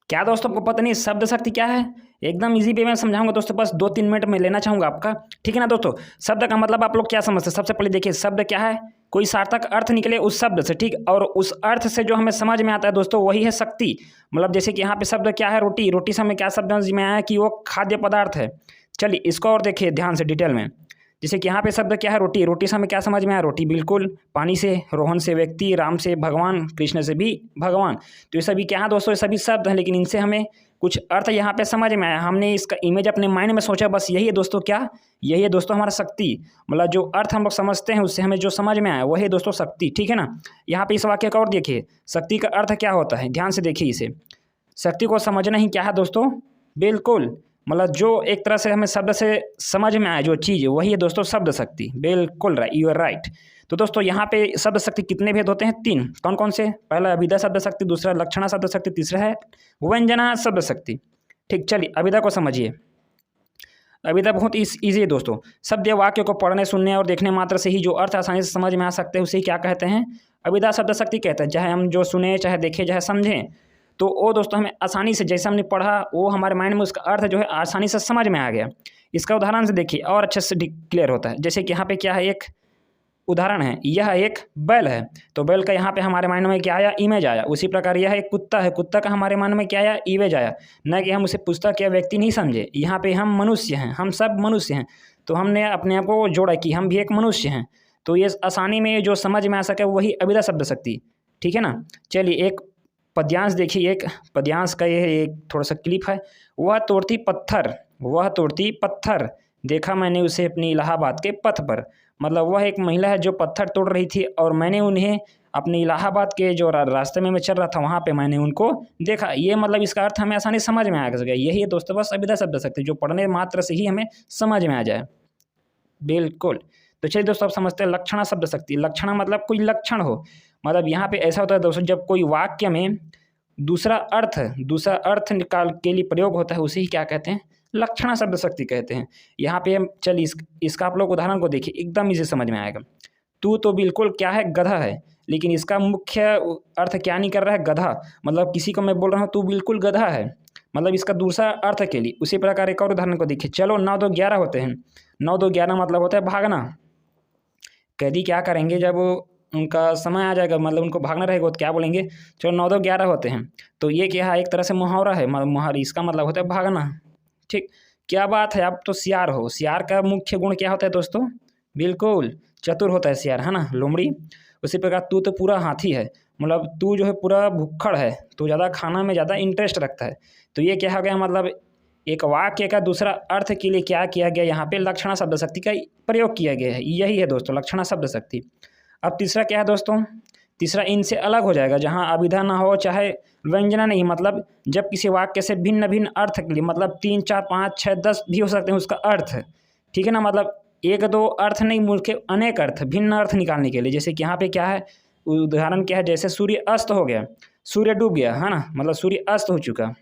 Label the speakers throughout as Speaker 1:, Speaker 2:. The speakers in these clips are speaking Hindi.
Speaker 1: क्या दोस्तों आपको पता नहीं शब्द शक्ति क्या है? एकदम इजी वे में समझाऊंगा दोस्तों, बस 2-3 मिनट में लेना चाहूँगा आपका, ठीक है ना दोस्तों। शब्द का मतलब आप लोग क्या समझते हैं? सबसे पहले देखिए शब्द क्या है, कोई सार्थक अर्थ निकले उस शब्द से, ठीक, और उस अर्थ से जो हमें समझ में आता है दोस्तों वही है शक्ति। मतलब जैसे कि यहाँ पे शब्द क्या है, रोटी, रोटी से हमें क्या शब्द समझ में आया कि वो खाद्य पदार्थ है। चलिए इसको और देखिए ध्यान से डिटेल में। जैसे कि यहाँ पे शब्द क्या है, रोटी, रोटी से हमें क्या समझ में आया, रोटी बिल्कुल, पानी से, रोहन से व्यक्ति, राम से भगवान, कृष्ण से भी भगवान। तो ये सभी क्या है दोस्तों, ये सभी शब्द हैं, लेकिन इनसे हमें कुछ अर्थ यहाँ पे समझ में आया, हमने इसका इमेज अपने माइंड में सोचा, बस यही है दोस्तों क्या, यही है दोस्तों हमारा शक्ति। मतलब जो अर्थ हम लोग समझते हैं उससे हमें जो समझ में आया वही है दोस्तों शक्ति, ठीक है ना। यहाँ पे इस वाक्य का और देखिए, शक्ति का अर्थ क्या होता है, ध्यान से देखिए इसे। शक्ति को समझना ही क्या है दोस्तों, बिल्कुल, मतलब जो एक तरह से हमें शब्द से समझ में आए जो चीज़ वही है दोस्तों शब्द शक्ति, बिल्कुल राइट, यू आर राइट। तो दोस्तों यहाँ पे शब्द शक्ति कितने भेद होते हैं, 3। कौन कौन से? पहला अभिधा शब्द शक्ति, दूसरा लक्षणा शब्द शक्ति, तीसरा है व्यंजना शब्द शक्ति। ठीक, चलिए अभिधा को समझिए। अभिधा बहुत ईजी है दोस्तों, शब्द या वाक्य को पढ़ने, सुनने और देखने मात्र से ही जो अर्थ आसानी से समझ में आ सकते हैं उसे क्या कहते हैं, अभिधा शब्द शक्ति कहते हैं। चाहे हम जो सुने, चाहे देखें, चाहे समझें, तो वो दोस्तों हमें आसानी से, जैसे हमने पढ़ा वो हमारे माइंड में उसका अर्थ जो है आसानी से समझ में आ गया। इसका उदाहरण से देखिए और अच्छे से क्लियर होता है। जैसे कि यहाँ पे क्या है, एक उदाहरण है, यह एक बैल है, तो बैल का यहाँ पे हमारे माइंड में क्या आया, इमेज आया। उसी प्रकार यह एक कुत्ता है, कुत्ता का हमारे मन में क्या आया, इमेज आया। न कि हम उसे पुस्तक या व्यक्ति नहीं समझे, यहाँ पे हम मनुष्य हैं, हम सब मनुष्य हैं, तो हमने अपने आप को जोड़ा कि हम भी एक मनुष्य हैं। तो ये आसानी में जो समझ में आ सके वही अभिधा शब्द शक्ति, ठीक है ना। चलिए एक पद्यांश देखिए, एक पद्यांश का ये एक थोड़ा सा क्लिप है। वह तोड़ती पत्थर, वह तोड़ती पत्थर, देखा मैंने उसे अपनी इलाहाबाद के पथ पर। मतलब वह एक महिला है जो पत्थर तोड़ रही थी और मैंने उन्हें अपने इलाहाबाद के जो रास्ते में मैं चल रहा था वहाँ पे मैंने उनको देखा। ये मतलब इसका अर्थ हमें आसानी समझ में आ गया। यही है दोस्तों बस अभिधा शब्द शक्ति, जो पढ़ने मात्र से ही हमें समझ में आ जाए, बिल्कुल। तो चलिए दोस्तों आप समझते हैं लक्षणा शब्द शक्ति। लक्षणा मतलब कोई लक्षण हो, मतलब यहाँ पे ऐसा होता है दोस्तों, जब कोई वाक्य में दूसरा अर्थ निकाल के लिए प्रयोग होता है उसे ही क्या कहते हैं, लक्षणा शब्द शक्ति कहते हैं। यहाँ पे हम चलिए इसका आप लोग उदाहरण को देखिए, एकदम इसे समझ में आएगा। तू तो बिल्कुल क्या है, गधा है, लेकिन इसका मुख्य अर्थ क्या नहीं कर रहा है, गधा। मतलब किसी को मैं बोल रहा हूँ तू बिल्कुल गधा है, मतलब इसका दूसरा अर्थ के लिए। उसी प्रकार एक और उदाहरण को देखिए, चलो 9 2 11 होते हैं। 9 2 11 मतलब होता है भागना। कैदी क्या करेंगे जब उनका समय आ जाएगा, मतलब उनको भागना रहेगा, तो क्या बोलेंगे, चलो 9 2 11 होते हैं। तो ये क्या है, एक तरह से मुहावरा है, मुहावरा, इसका मतलब होता है भागना। ठीक, क्या बात है, आप तो सियार हो। सियार का मुख्य गुण क्या होता है दोस्तों, बिल्कुल चतुर होता है सियार, है ना, लोमड़ी। उसी प्रकार तू तो पूरा हाथी है, मतलब तू जो है पूरा भुक्खड़ है, तो ज़्यादा खाना में ज़्यादा इंटरेस्ट रखता है। तो ये क्या हो गया, मतलब एक वाक्य का दूसरा अर्थ के लिए क्या किया गया, यहाँ पे लक्षणा शब्द शक्ति का प्रयोग किया गया है। यही है दोस्तों लक्षणा शब्द शक्ति। अब तीसरा क्या है दोस्तों, तीसरा इनसे अलग हो जाएगा, जहाँ अभिधा ना हो चाहे व्यंजना नहीं। मतलब जब किसी वाक्य से भिन्न भिन्न अर्थ के लिए, मतलब 3 4 5 6 10 भी हो सकते हैं उसका अर्थ, ठीक है ना। मतलब 1 2 अर्थ नहीं, मुख्य अनेक अर्थ, भिन्न अर्थ निकालने के लिए। जैसे कि यहाँ पे क्या है, उदाहरण क्या है, जैसे सूर्य अस्त हो गया, सूर्य डूब गया, है ना, मतलब सूर्य अस्त हो चुका।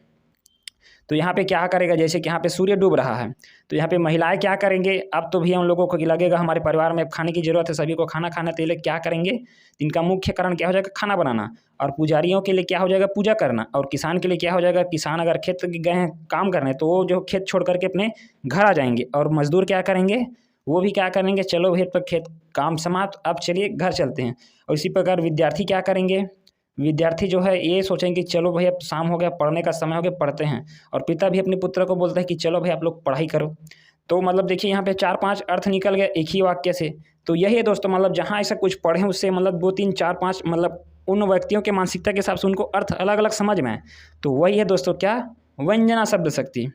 Speaker 1: तो यहाँ पे क्या करेगा, जैसे कि यहाँ पे सूर्य डूब रहा है, तो यहाँ पे महिलाएं क्या करेंगे, अब तो भी हम लोगों को लगेगा हमारे परिवार में खाने की ज़रूरत है, सभी को खाना खाना, तो ये लोग क्या करेंगे, इनका मुख्य कारण क्या हो जाएगा, खाना बनाना। और पुजारियों के लिए क्या हो जाएगा, पूजा करना। और किसान के लिए क्या हो जाएगा, किसान अगर खेत गए हैं काम करने तो वो जो खेत छोड़ करके अपने घर आ जाएंगे। और मजदूर क्या करेंगे, वो भी क्या करेंगे, चलो भैया पर खेत काम समाप्त, अब चलिए घर चलते हैं। और इसी प्रकार विद्यार्थी क्या करेंगे, विद्यार्थी जो है ये सोचेंगे कि चलो भैया शाम हो गया, पढ़ने का समय हो गया, पढ़ते हैं। और पिता भी अपने पुत्र को बोलते हैं कि चलो भाई आप लोग पढ़ाई करो। तो मतलब देखिए यहाँ पे 4 5 अर्थ निकल गया एक ही वाक्य से। तो यही है दोस्तों, मतलब जहाँ ऐसा कुछ पढ़ें उससे मतलब 2 3 4 5 मतलब उन व्यक्तियों के मानसिकता के हिसाब से उनको अर्थ अलग अलग समझ में आए। तो वही है दोस्तों क्या, व्यंजना शब्द शक्ति।